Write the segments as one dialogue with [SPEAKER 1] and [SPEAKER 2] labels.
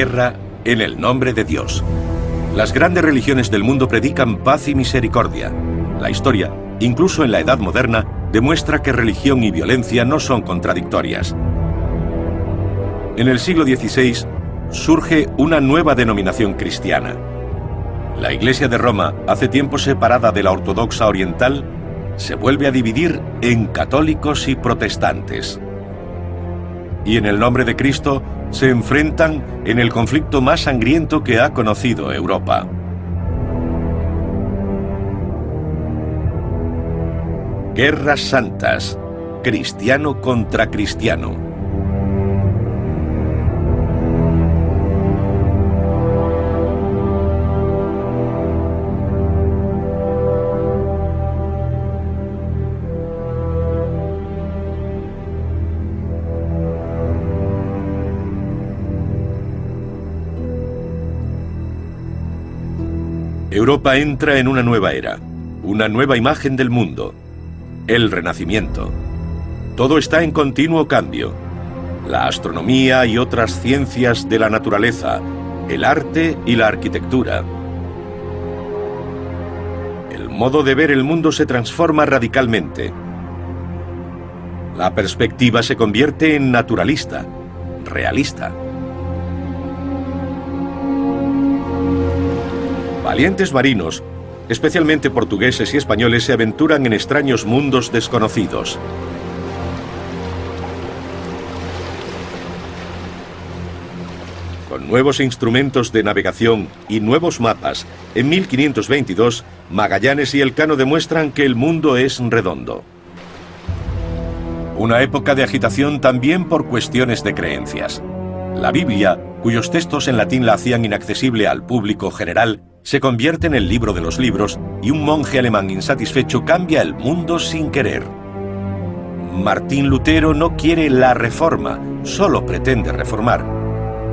[SPEAKER 1] guerra en el nombre de Dios. Las grandes religiones del mundo predican paz y misericordia. La historia, incluso en la Edad Moderna, demuestra que religión y violencia no son contradictorias. En el siglo XVI surge una nueva denominación cristiana. La Iglesia de Roma, hace tiempo separada de la ortodoxa oriental, se vuelve a dividir en católicos y protestantes. Y en el nombre de Cristo se enfrentan en el conflicto más sangriento que ha conocido Europa. Guerras santas, cristiano contra cristiano. Europa entra en una nueva era, una nueva imagen del mundo, el Renacimiento. Todo está en continuo cambio. La astronomía y otras ciencias de la naturaleza, el arte y la arquitectura. El modo de ver el mundo se transforma radicalmente. La perspectiva se convierte en naturalista, realista. Valientes marinos, especialmente portugueses y españoles, se aventuran en extraños mundos desconocidos. Con nuevos instrumentos de navegación y nuevos mapas, en 1522, Magallanes y Elcano demuestran que el mundo es redondo. Una época de agitación también por cuestiones de creencias. La Biblia, cuyos textos en latín la hacían inaccesible al público general, se convierte en el libro de los libros y un monje alemán insatisfecho cambia el mundo sin querer. Martín Lutero no quiere la reforma, solo pretende reformar.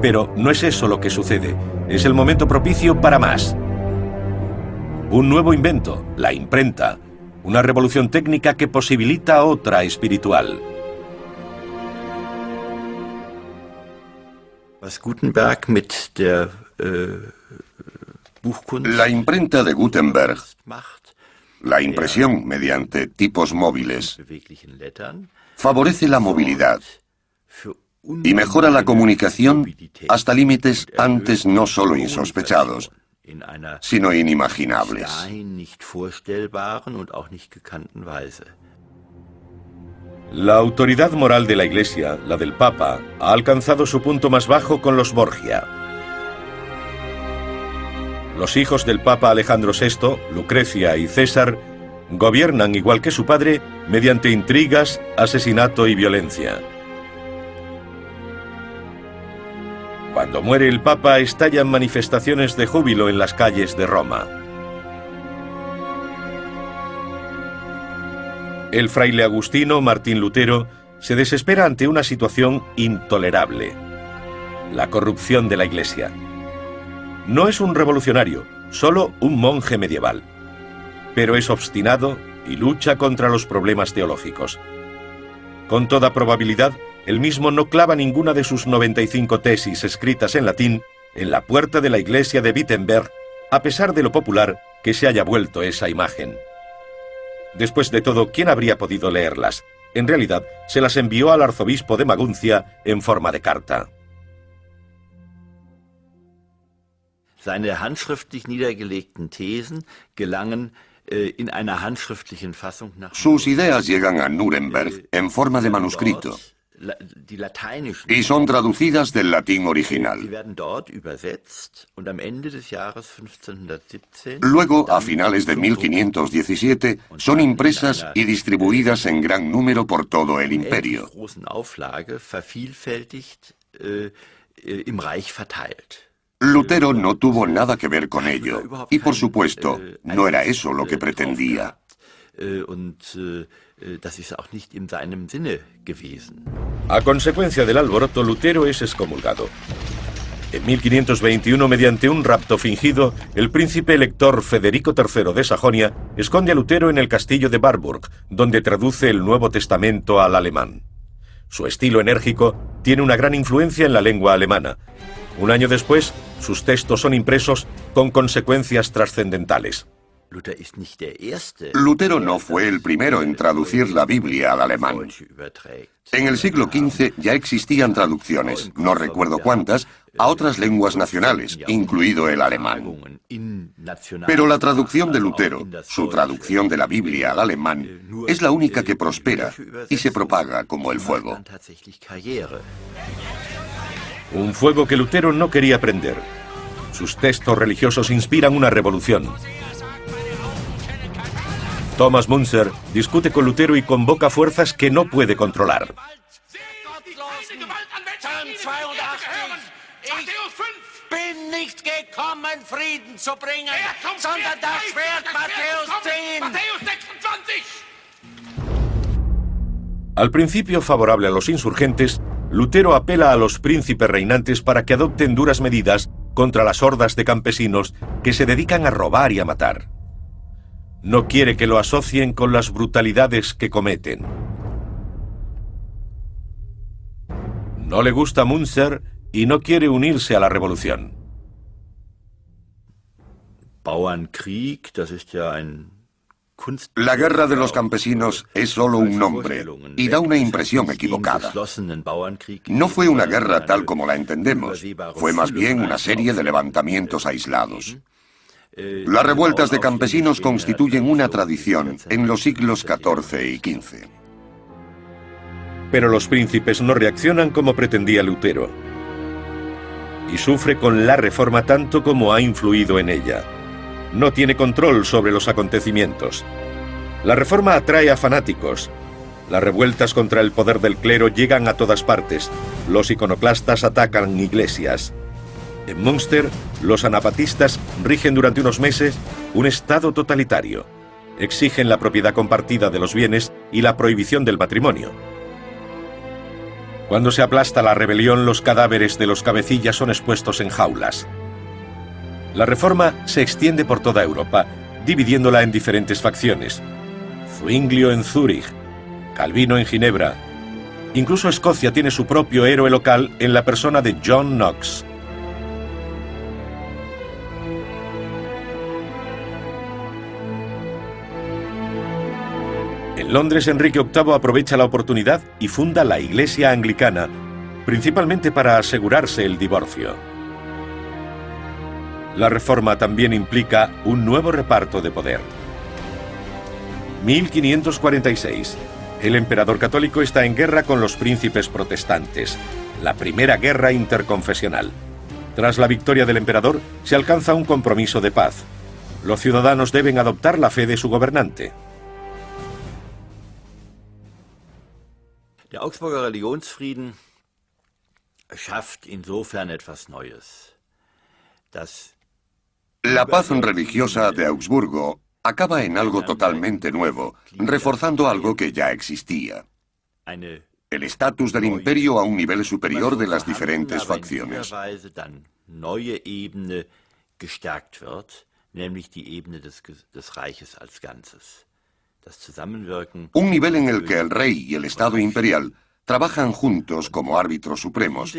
[SPEAKER 1] Pero no es eso lo que sucede, es el momento propicio para más. Un nuevo invento, la imprenta, una revolución técnica que posibilita otra espiritual.
[SPEAKER 2] Gutenberg mit der
[SPEAKER 3] La imprenta de Gutenberg, la impresión mediante tipos móviles, favorece la movilidad y mejora la comunicación hasta límites antes no solo insospechados, sino inimaginables.
[SPEAKER 1] La autoridad moral de la Iglesia, la del Papa, ha alcanzado su punto más bajo con los Borgia. Los hijos del Papa Alejandro VI, Lucrecia y César, gobiernan igual que su padre mediante intrigas, asesinato y violencia. Cuando muere el Papa, estallan manifestaciones de júbilo en las calles de Roma. El fraile agustino Martín Lutero se desespera ante una situación intolerable: la corrupción de la Iglesia. No es un revolucionario, solo un monje medieval, pero es obstinado y lucha contra los problemas teológicos. Con toda probabilidad, él mismo no clava ninguna de sus 95 tesis escritas en latín en la puerta de la iglesia de Wittenberg, a pesar de lo popular que se haya vuelto esa imagen. Después de todo, ¿quién habría podido leerlas? En realidad, se las envió al arzobispo de Maguncia en forma de carta.
[SPEAKER 2] Seine handschriftlich niedergelegten Thesen gelangen in einer handschriftlichen Fassung nach.
[SPEAKER 3] Sus ideas llegan a Nuremberg en forma de manuscrito y son traducidas del latín original. Luego, a finales de 1517, son impresas y distribuidas en gran número por todo el imperio. Lutero no tuvo nada que ver con ello, y por supuesto, no era eso lo que pretendía.
[SPEAKER 1] A consecuencia del alboroto, Lutero es excomulgado. En 1521, mediante un rapto fingido, el príncipe elector Federico III de Sajonia esconde a Lutero en el castillo de Warburg, donde traduce el Nuevo Testamento al alemán. Su estilo enérgico tiene una gran influencia en la lengua alemana. Un año después, sus textos son impresos con consecuencias trascendentales.
[SPEAKER 3] Lutero no fue el primero en traducir la Biblia al alemán. En el siglo XV ya existían traducciones, no recuerdo cuántas, a otras lenguas nacionales, incluido el alemán. Pero la traducción de Lutero, su traducción de la Biblia al alemán, es la única que prospera y se propaga como el fuego.
[SPEAKER 1] Un fuego que Lutero no quería prender. Sus textos religiosos inspiran una revolución. Thomas Müntzer discute con Lutero y convoca fuerzas que no puede controlar. Al principio favorable a los insurgentes, Lutero apela a los príncipes reinantes para que adopten duras medidas contra las hordas de campesinos que se dedican a robar y a matar. No quiere que lo asocien con las brutalidades que cometen. No le gusta Müntzer y no quiere unirse a la revolución.
[SPEAKER 3] La guerra de los campesinos es solo un nombre y da una impresión equivocada. No fue una guerra tal como la entendemos, fue más bien una serie de levantamientos aislados. Las revueltas de campesinos constituyen una tradición en los siglos XIV y XV.
[SPEAKER 1] Pero los príncipes no reaccionan como pretendía Lutero. Y sufre con la Reforma tanto como ha influido en ella. No tiene control sobre los acontecimientos. La Reforma atrae a fanáticos. Las revueltas contra el poder del clero llegan a todas partes. Los iconoclastas atacan iglesias. En Münster, los anabatistas rigen durante unos meses un estado totalitario. Exigen la propiedad compartida de los bienes y la prohibición del matrimonio. Cuando se aplasta la rebelión, los cadáveres de los cabecillas son expuestos en jaulas. La Reforma se extiende por toda Europa, dividiéndola en diferentes facciones. Zwinglio en Zúrich, Calvino en Ginebra. Incluso Escocia tiene su propio héroe local en la persona de John Knox. En Londres, Enrique VIII aprovecha la oportunidad y funda la Iglesia Anglicana, principalmente para asegurarse el divorcio. La Reforma también implica un nuevo reparto de poder. 1546. El emperador católico está en guerra con los príncipes protestantes, la primera guerra interconfesional. Tras la victoria del emperador, se alcanza un compromiso de paz. Los ciudadanos deben adoptar la fe de su gobernante.
[SPEAKER 2] Der Augsburger Religionsfrieden schafft insofern etwas Neues.
[SPEAKER 3] La paz religiosa de Augsburgo acaba en algo totalmente nuevo, reforzando algo que ya existía. El estatus del imperio a un nivel superior de las diferentes facciones. Un nivel en el que el rey y el Estado imperial trabajan juntos como árbitros supremos,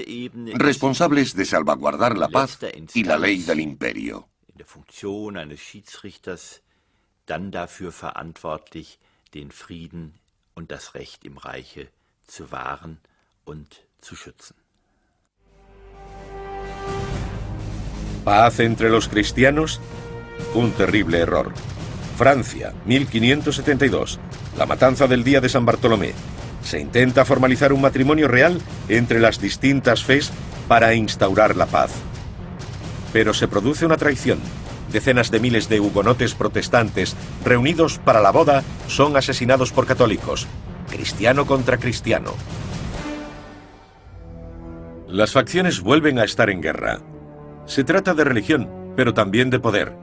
[SPEAKER 3] responsables de salvaguardar la paz y la ley del imperio.
[SPEAKER 2] Dann dafür verantwortlich, den Frieden und das Recht im Reiche zu wahren und zu schützen.
[SPEAKER 1] Paz entre los cristianos, un terrible error. Francia, 1572, la matanza del día de San Bartolomé. Se intenta formalizar un matrimonio real entre las distintas fes para instaurar la paz. Pero se produce una traición. Decenas de miles de hugonotes protestantes reunidos para la boda son asesinados por católicos, cristiano contra cristiano. Las facciones vuelven a estar en guerra. Se trata de religión, pero también de poder.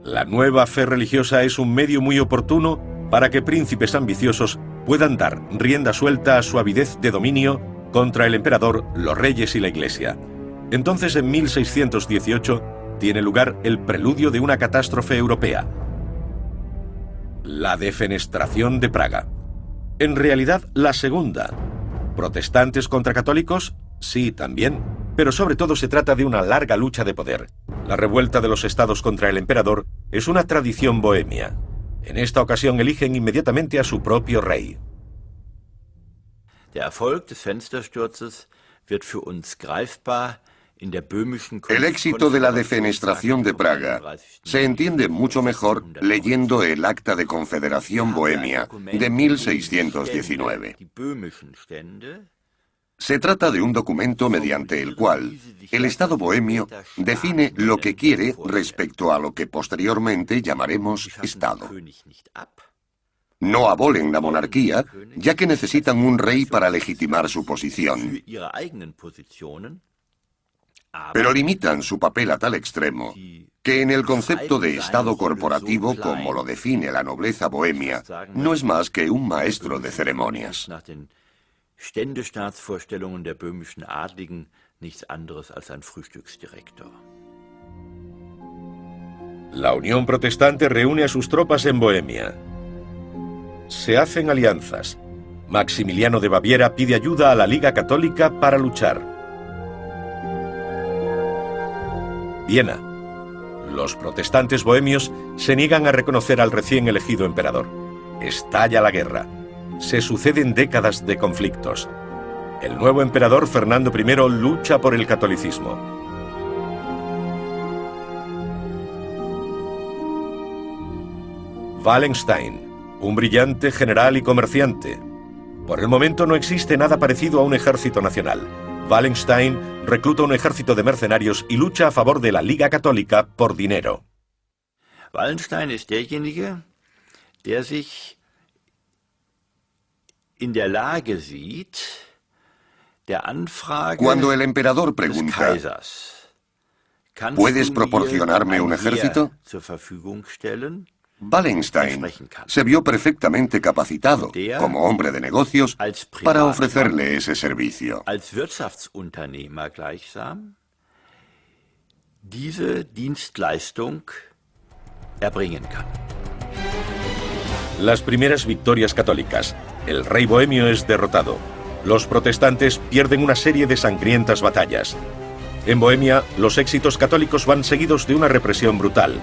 [SPEAKER 1] La nueva fe religiosa es un medio muy oportuno para que príncipes ambiciosos puedan dar rienda suelta a su avidez de dominio contra el emperador, los reyes y la iglesia. Entonces, en 1618, tiene lugar el preludio de una catástrofe europea. La defenestración de Praga. En realidad, la segunda. ¿Protestantes contra católicos? Sí, también. pero sobre todo se trata de una larga lucha de poder. La revuelta de los estados contra el emperador es una tradición bohemia. En esta ocasión eligen inmediatamente a su propio rey.
[SPEAKER 2] Der Erfolg des Fenstersturzes wird für uns greifbar.
[SPEAKER 3] El éxito de la defenestración de Praga se entiende mucho mejor leyendo el Acta de Confederación Bohemia de 1619. Se trata de un documento mediante el cual el Estado bohemio define lo que quiere respecto a lo que posteriormente llamaremos Estado. No abolen la monarquía, ya que necesitan un rey para legitimar su posición. Pero limitan su papel a tal extremo que en el concepto de Estado corporativo, como lo define la nobleza bohemia, no es más que un maestro de ceremonias.
[SPEAKER 1] La Unión Protestante reúne a sus tropas en Bohemia. Se hacen alianzas. Maximiliano de Baviera pide ayuda a la Liga Católica para luchar. Viena. Los protestantes bohemios se niegan a reconocer al recién elegido emperador. Estalla la guerra. Se suceden décadas de conflictos. El nuevo emperador Fernando I lucha por el catolicismo. Wallenstein, un brillante general y comerciante. Por el momento no existe nada parecido a un ejército nacional. Wallenstein recluta un ejército de mercenarios y lucha a favor de la Liga Católica por dinero.
[SPEAKER 2] Wallenstein ist derjenige, der sich in der Lage sieht, der Anfrage
[SPEAKER 3] Cuando el emperador pregunta, ¿puedes proporcionarme un ejército?
[SPEAKER 2] zur Verfügung stellen?
[SPEAKER 3] Wallenstein se vio perfectamente capacitado, como hombre de negocios, para ofrecerle ese servicio.
[SPEAKER 2] Als Wirtschaftsunternehmer gleichsam diese Dienstleistung erbringen kann.
[SPEAKER 1] Las primeras victorias católicas. El rey bohemio es derrotado. Los protestantes pierden una serie de sangrientas batallas. En Bohemia, los éxitos católicos van seguidos de una represión brutal.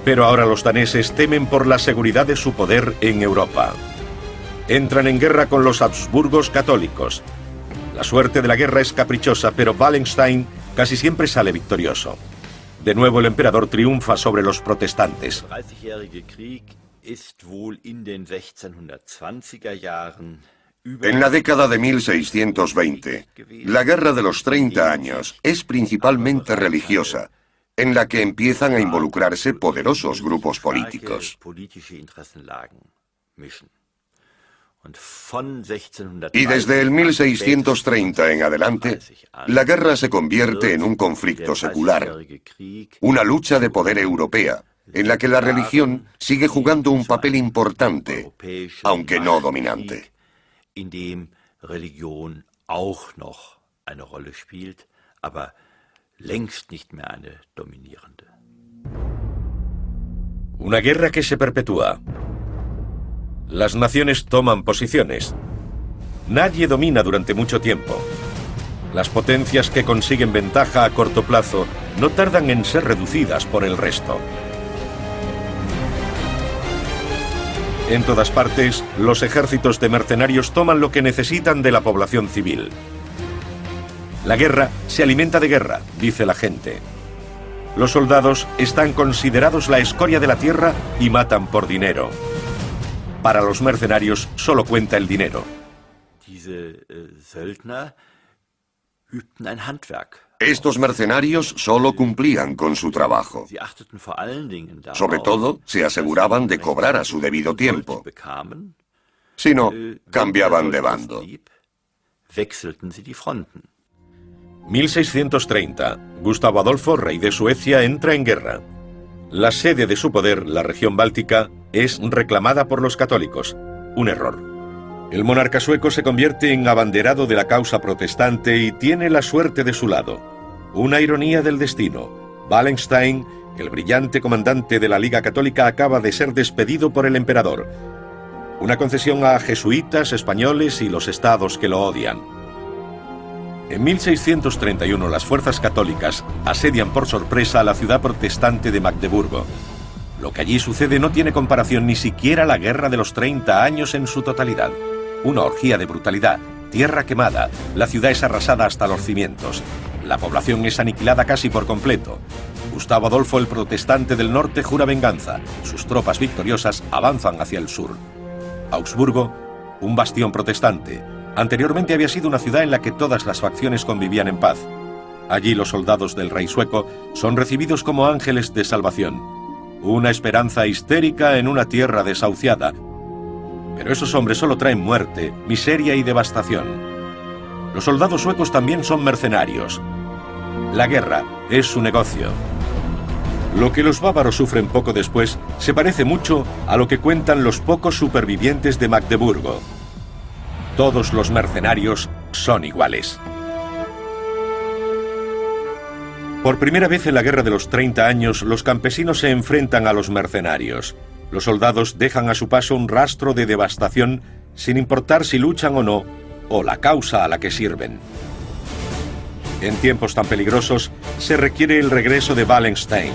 [SPEAKER 1] Pero ahora los daneses temen por la seguridad de su poder en Europa. Entran en guerra con los Habsburgos católicos. La suerte de la guerra es caprichosa, pero Wallenstein casi siempre sale victorioso. De nuevo el emperador triunfa sobre los protestantes.
[SPEAKER 3] En la década de 1620, la Guerra de los 30 años es principalmente religiosa, en la que empiezan a involucrarse poderosos grupos políticos. Y desde el 1630 en adelante, la guerra se convierte en un conflicto secular, una lucha de poder europea, en la que la religión sigue jugando un papel importante, aunque no dominante.
[SPEAKER 1] Una guerra que se perpetúa. Las naciones toman posiciones. Nadie domina durante mucho tiempo. Las potencias que consiguen ventaja a corto plazo no tardan en ser reducidas por el resto. En todas partes, los ejércitos de mercenarios toman lo que necesitan de la población civil. La guerra se alimenta de guerra, dice la gente. Los soldados están considerados la escoria de la tierra y matan por dinero. Para los mercenarios solo cuenta el dinero.
[SPEAKER 3] Estos mercenarios solo cumplían con su trabajo. Sobre todo, se aseguraban de cobrar a su debido tiempo. Si no, cambiaban de bando.
[SPEAKER 1] 1630. Gustavo Adolfo, rey de Suecia, entra en guerra. La sede de su poder, la región báltica, es reclamada por los católicos. Un error. El monarca sueco se convierte en abanderado de la causa protestante y tiene la suerte de su lado. Una ironía del destino. Wallenstein, el brillante comandante de la Liga Católica, acaba de ser despedido por el emperador. Una concesión a jesuitas, españoles y los estados que lo odian. En 1631 las fuerzas católicas asedian por sorpresa a la ciudad protestante de Magdeburgo. Lo que allí sucede no tiene comparación ni siquiera la Guerra de los 30 años en su totalidad. Una orgía de brutalidad, tierra quemada, la ciudad es arrasada hasta los cimientos. La población es aniquilada casi por completo. Gustavo Adolfo el Protestante del Norte jura venganza. Sus tropas victoriosas avanzan hacia el sur. Augsburgo, un bastión protestante. Anteriormente había sido una ciudad en la que todas las facciones convivían en paz. Allí los soldados del rey sueco son recibidos como ángeles de salvación. Una esperanza histérica en una tierra desahuciada. Pero esos hombres solo traen muerte, miseria y devastación. Los soldados suecos también son mercenarios. La guerra es su negocio. Lo que los bávaros sufren poco después se parece mucho a lo que cuentan los pocos supervivientes de Magdeburgo. Todos los mercenarios son iguales. Por primera vez en la Guerra de los 30 años, los campesinos se enfrentan a los mercenarios. Los soldados dejan a su paso un rastro de devastación, sin importar si luchan o no, o la causa a la que sirven. En tiempos tan peligrosos, se requiere el regreso de Wallenstein.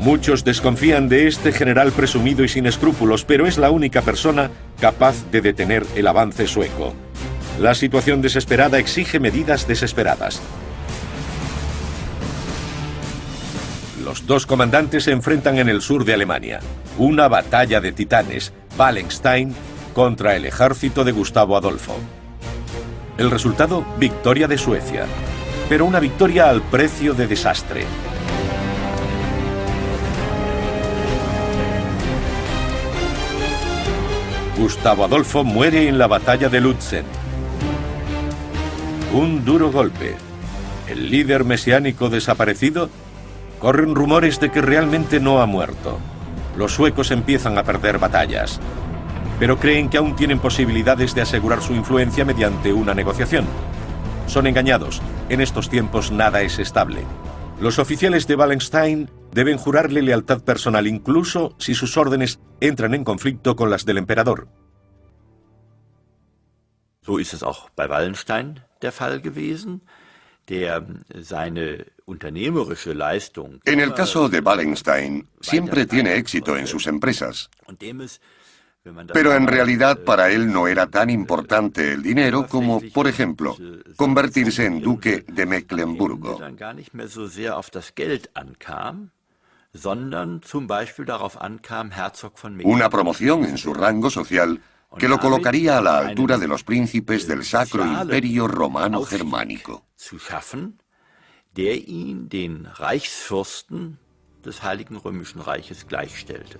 [SPEAKER 1] Muchos desconfían de este general presumido y sin escrúpulos, pero es la única persona capaz de detener el avance sueco. La situación desesperada exige medidas desesperadas. Los dos comandantes se enfrentan en el sur de Alemania. Una batalla de titanes, Wallenstein contra el ejército de Gustavo Adolfo. El resultado, victoria de Suecia. Pero una victoria al precio de desastre. Gustavo Adolfo muere en la batalla de Lützen. Un duro golpe. El líder mesiánico desaparecido. Corren rumores de que realmente no ha muerto. Los suecos empiezan a perder batallas, pero creen que aún tienen posibilidades de asegurar su influencia mediante una negociación. Son engañados. En estos tiempos nada es estable. Los oficiales de Wallenstein deben jurarle lealtad personal incluso si sus órdenes entran en conflicto con las del emperador.
[SPEAKER 2] So ist es auch bei Wallenstein der Fall gewesen, der seine unternehmerische Leistung.
[SPEAKER 3] En el caso de Wallenstein, siempre tiene éxito en sus empresas. Pero en realidad para él no era tan importante el dinero como, por ejemplo, convertirse en duque de Mecklemburgo. Una promoción en su rango social que lo colocaría a la altura de los príncipes del Sacro Imperio Romano Germánico.
[SPEAKER 2] Der ihn den Reichsfürsten des Heiligen Römischen Reiches gleichstellte.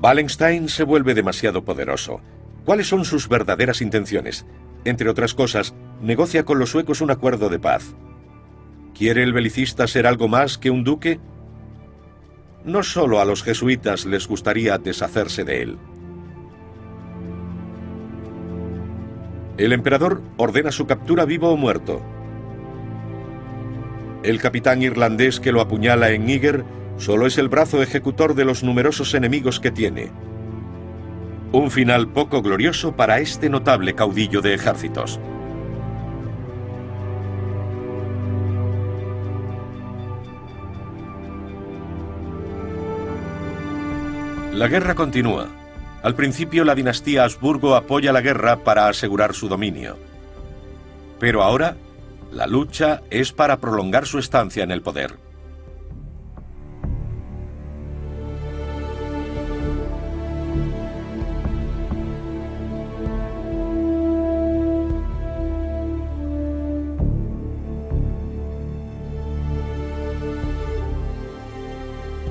[SPEAKER 1] Wallenstein se vuelve demasiado poderoso. ¿Cuáles son sus verdaderas intenciones? Entre otras cosas, negocia con los suecos un acuerdo de paz. ¿Quiere el belicista ser algo más que un duque? No solo a los jesuitas les gustaría deshacerse de él. El emperador ordena su captura vivo o muerto. El capitán irlandés que lo apuñala en Níger solo es el brazo ejecutor de los numerosos enemigos que tiene. Un final poco glorioso para este notable caudillo de ejércitos. La guerra continúa. Al principio la dinastía Habsburgo apoya la guerra para asegurar su dominio. Pero ahora, la lucha es para prolongar su estancia en el poder.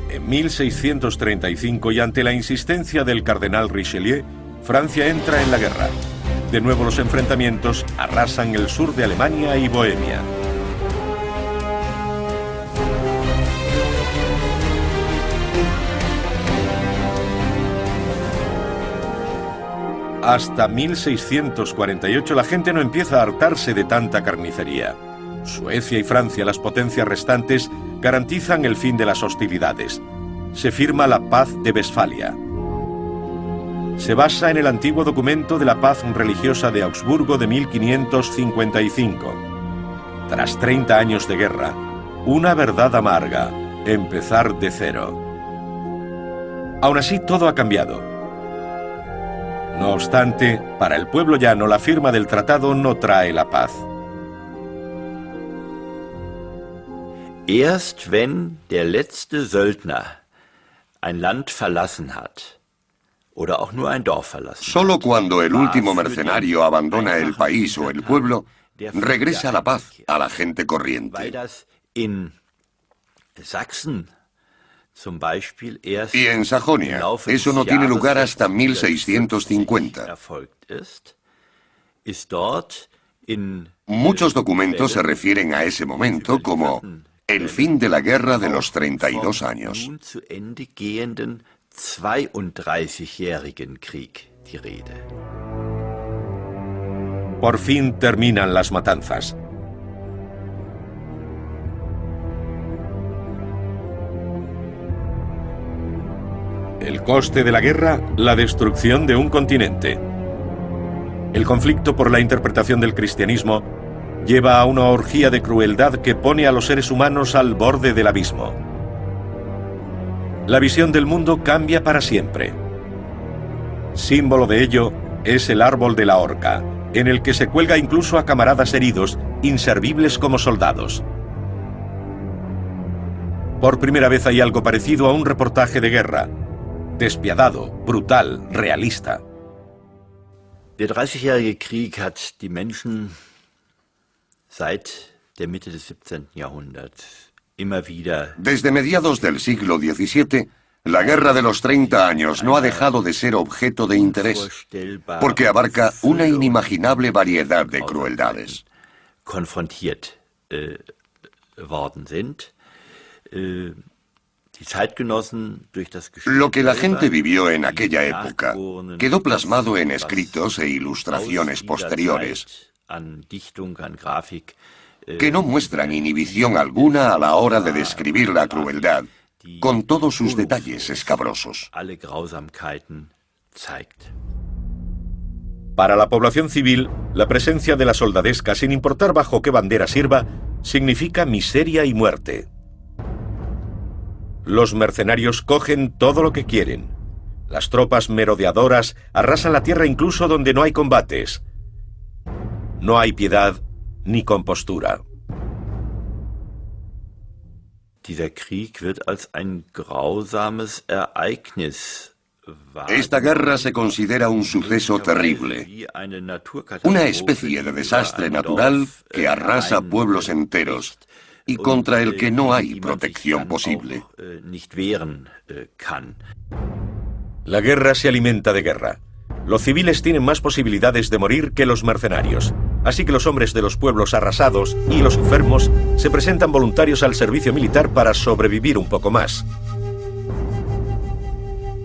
[SPEAKER 1] En 1635, y ante la insistencia del cardenal Richelieu, Francia entra en la guerra. De nuevo los enfrentamientos arrasan el sur de Alemania y Bohemia. Hasta 1648 la gente no empieza a hartarse de tanta carnicería. Suecia y Francia, las potencias restantes, garantizan el fin de las hostilidades. Se firma la Paz de Westfalia. se basa en el antiguo documento de la paz religiosa de Augsburgo de 1555. Tras 30 años de guerra, una verdad amarga, empezar de cero. Aún así, todo ha cambiado. No obstante, para el pueblo llano, la firma del tratado no trae la paz.
[SPEAKER 2] Erst wenn der letzte Söldner ein Land verlassen hat, oder auch nur ein Dorf verlassen hat,
[SPEAKER 3] solo cuando el último mercenario abandona el país o el pueblo, regresa la paz a la gente corriente.
[SPEAKER 2] weil das in Sachsen zum Beispiel erst
[SPEAKER 3] Y en Sajonia, eso no tiene lugar hasta 1650.
[SPEAKER 2] erfolgt ist dort in
[SPEAKER 3] Muchos documentos se refieren a ese momento como el fin de la guerra de los 32 años.
[SPEAKER 2] nun zu Ende gehenden 32-jährigen Krieg die Rede.
[SPEAKER 1] Por fin terminan las matanzas. El coste de la guerra, la destrucción de un continente. El conflicto por la interpretación del cristianismo lleva a una orgía de crueldad que pone a los seres humanos al borde del abismo. La visión del mundo cambia para siempre. Símbolo de ello es el árbol de la horca, en el que se cuelga incluso a camaradas heridos, inservibles como soldados. Por primera vez hay algo parecido a un reportaje de guerra. Despiadado, brutal, realista.
[SPEAKER 2] Der 30-jährige Krieg hat die Menschen seit der Mitte des 17. Jahrhunderts immer wieder...
[SPEAKER 3] Desde mediados del siglo XVII, la guerra de los 30 años no ha dejado de ser objeto de interés, porque abarca una inimaginable variedad de crueldades.
[SPEAKER 2] konfrontiert worden sind. Die Zeitgenossen durch das
[SPEAKER 3] Lo que la gente vivió en aquella época quedó plasmado en escritos e ilustraciones posteriores
[SPEAKER 2] an Dichtung, an Grafik,
[SPEAKER 3] que no muestran inhibición alguna a la hora de describir la crueldad, con todos sus detalles escabrosos.
[SPEAKER 2] alle Grausamkeiten zeigt.
[SPEAKER 1] Para la población civil, la presencia de la soldadesca, sin importar bajo qué bandera sirva, significa miseria y muerte. Los mercenarios cogen todo lo que quieren. Las tropas merodeadoras arrasan la tierra incluso donde no hay combates. No hay piedad ni compostura.
[SPEAKER 2] Dieser Krieg wird als ein grausames Ereignis wahrgenommen.
[SPEAKER 3] Esta guerra se considera un suceso terrible,
[SPEAKER 2] Wie eine Naturkatastrophe,
[SPEAKER 3] una especie de desastre natural que arrasa pueblos enteros y contra el que no hay protección posible.
[SPEAKER 2] Nicht wehren kann.
[SPEAKER 1] La guerra se alimenta de guerra. Los civiles tienen más posibilidades de morir que los mercenarios. Así que los hombres de los pueblos arrasados y los enfermos se presentan voluntarios al servicio militar para sobrevivir un poco más.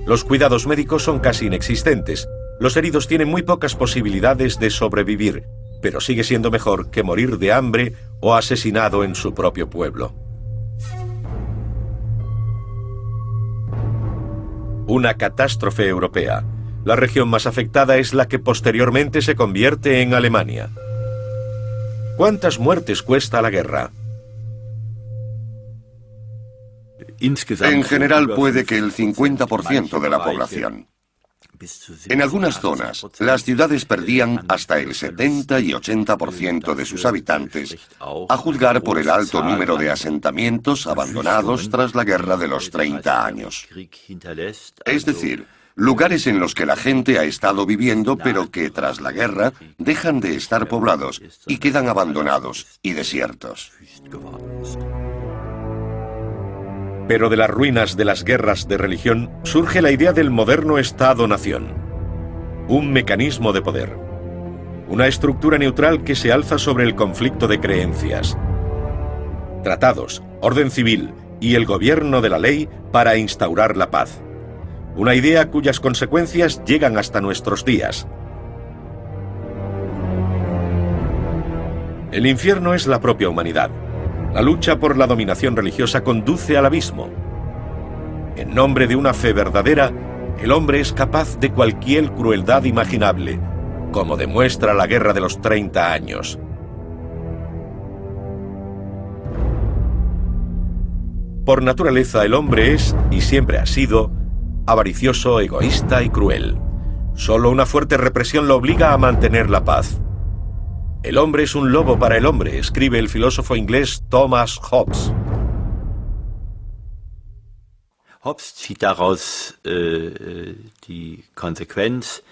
[SPEAKER 1] Los cuidados médicos son casi inexistentes. Los heridos tienen muy pocas posibilidades de sobrevivir, pero sigue siendo mejor que morir de hambre o asesinado en su propio pueblo. Una catástrofe europea. La región más afectada es la que posteriormente se convierte en Alemania. ¿Cuántas muertes cuesta la guerra?
[SPEAKER 3] En general puede que el 50% de la población. En algunas zonas, las ciudades perdían hasta el 70 y 80% de sus habitantes, a juzgar por el alto número de asentamientos abandonados tras la guerra de los 30 años. Es decir, lugares en los que la gente ha estado viviendo, pero que tras la guerra dejan de estar poblados y quedan abandonados y desiertos.
[SPEAKER 1] Pero de las ruinas de las guerras de religión surge la idea del moderno Estado-nación. Un mecanismo de poder. Una estructura neutral que se alza sobre el conflicto de creencias. Tratados, orden civil y el gobierno de la ley para instaurar la paz. Una idea cuyas consecuencias llegan hasta nuestros días. El infierno es la propia humanidad. La lucha por la dominación religiosa conduce al abismo. En nombre de una fe verdadera, El hombre es capaz de cualquier crueldad imaginable, como demuestra la Guerra de los 30 años. Por naturaleza, el hombre es, y siempre ha sido, avaricioso, egoísta y cruel. Solo una fuerte represión lo obliga a mantener la paz. El hombre es un lobo para el hombre, escribe el filósofo inglés Thomas Hobbes.
[SPEAKER 2] Hobbes zieht daraus die Konsequenz,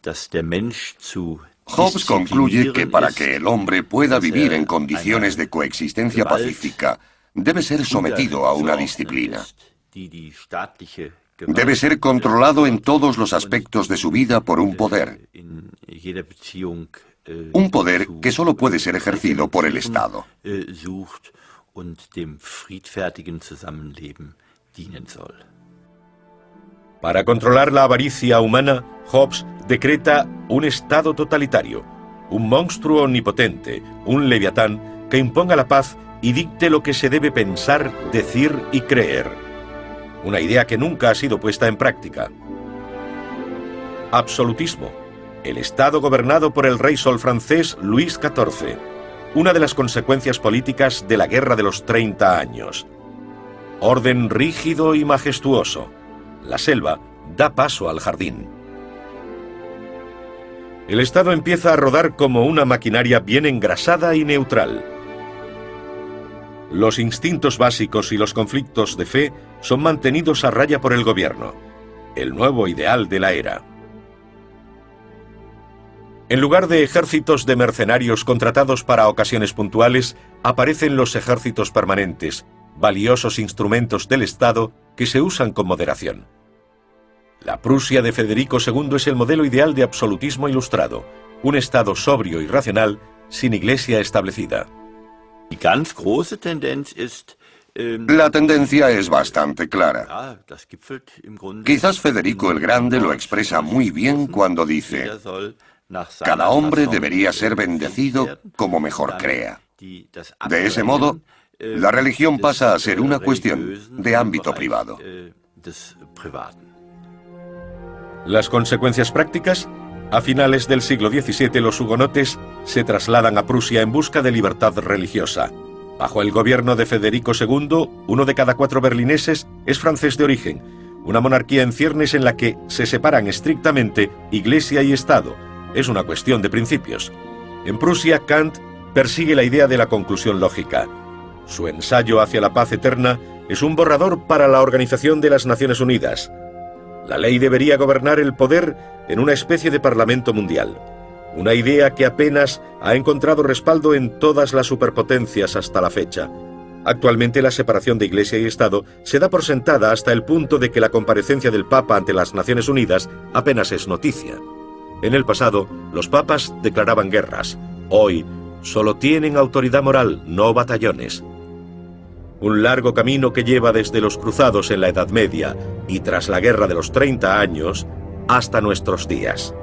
[SPEAKER 2] dass der Mensch zu
[SPEAKER 3] Hobbes concluye que para que el hombre pueda vivir en condiciones de coexistencia pacífica, debe ser sometido a una disciplina. Debe ser controlado en todos los aspectos de su vida por un poder. Un poder que solo puede ser ejercido por el Estado.
[SPEAKER 1] Para controlar la avaricia humana, Hobbes decreta un Estado totalitario, un monstruo omnipotente, un leviatán que imponga la paz y dicte lo que se debe pensar, decir y creer. Una idea que nunca ha sido puesta en práctica. Absolutismo. El Estado gobernado por el rey sol francés Luis XIV. Una de las consecuencias políticas de la Guerra de los 30 años. Orden rígido y majestuoso. La selva da paso al jardín. El Estado empieza a rodar como una maquinaria bien engrasada y neutral. Los instintos básicos y los conflictos de fe son mantenidos a raya por el gobierno, el nuevo ideal de la era. En lugar de ejércitos de mercenarios contratados para ocasiones puntuales, aparecen los ejércitos permanentes, valiosos instrumentos del Estado que se usan con moderación. La Prusia de Federico II es el modelo ideal de absolutismo ilustrado, un Estado sobrio y racional sin iglesia establecida.
[SPEAKER 3] La tendencia es bastante clara. Quizás Federico el Grande lo expresa muy bien cuando dice: cada hombre debería ser bendecido como mejor crea. De ese modo, la religión pasa a ser una cuestión de ámbito privado.
[SPEAKER 1] Las consecuencias prácticas: a finales del siglo XVII los hugonotes se trasladan a Prusia en busca de libertad religiosa. Bajo el gobierno de Federico II, 1 de cada 4 berlineses es francés de origen, una monarquía en ciernes en la que se separan estrictamente Iglesia y Estado. Es una cuestión de principios. En Prusia, Kant persigue la idea de la conclusión lógica. Su ensayo hacia la paz eterna es un borrador para la Organización de las Naciones Unidas. La ley debería gobernar el poder en una especie de parlamento mundial. Una idea que apenas ha encontrado respaldo en todas las superpotencias hasta la fecha. Actualmente la separación de Iglesia y Estado se da por sentada hasta el punto de que la comparecencia del Papa ante las Naciones Unidas apenas es noticia. En el pasado, los papas declaraban guerras. Hoy, solo tienen autoridad moral, no batallones. Un largo camino que lleva desde los cruzados en la Edad Media y tras la Guerra de los 30 años hasta nuestros días.